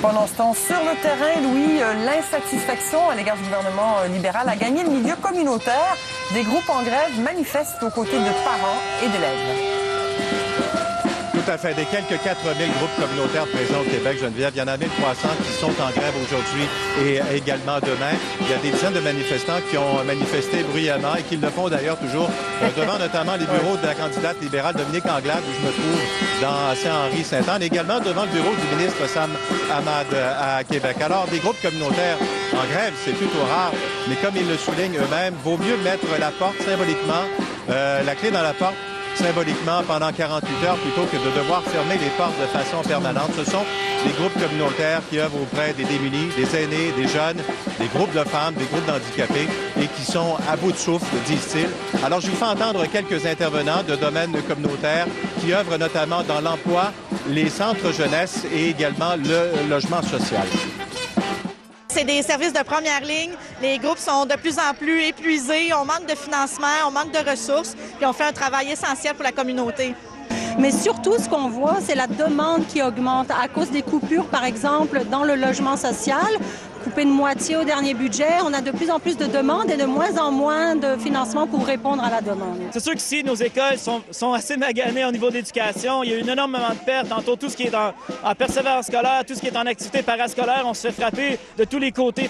Pendant ce temps, sur le terrain, Louis, l'insatisfaction à l'égard du gouvernement libéral a gagné le milieu communautaire. Des groupes en grève manifestent aux côtés de parents et d'élèves. Tout à fait. Des quelques 4000 groupes communautaires présents au Québec, Geneviève, il y en a 1300 qui sont en grève aujourd'hui et également demain. Il y a des dizaines de manifestants qui ont manifesté bruyamment et qui le font d'ailleurs toujours devant notamment les bureaux de la candidate libérale Dominique Anglade, où je me trouve dans Saint-Henri-Sainte-Anne, également devant le bureau du ministre Sam Ahmad à Québec. Alors, des groupes communautaires en grève, c'est plutôt rare, mais comme ils le soulignent eux-mêmes, vaut mieux mettre la porte symboliquement, la clé dans la porte, symboliquement pendant 48 heures plutôt que de devoir fermer les portes de façon permanente. Ce sont des groupes communautaires qui œuvrent auprès des démunis, des aînés, des jeunes, des groupes de femmes, des groupes d'handicapés et qui sont à bout de souffle, disent-ils. Alors, je vous fais entendre quelques intervenants de domaines communautaires qui œuvrent notamment dans l'emploi, les centres jeunesse et également le logement social. C'est des services de première ligne. Les groupes sont de plus en plus épuisés. On manque de financement, on manque de ressources, puis on fait un travail essentiel pour la communauté. Mais surtout, ce qu'on voit, c'est la demande qui augmente à cause des coupures, par exemple, dans le logement social. Coupé de moitié au dernier budget, on a de plus en plus de demandes et de moins en moins de financement pour répondre à la demande. C'est sûr qu'ici, nos écoles sont assez maganées au niveau de l'éducation. Il y a eu énormément de pertes. Tantôt, tout ce qui est en persévérance scolaire, tout ce qui est en activité parascolaire, on se fait frapper de tous les côtés.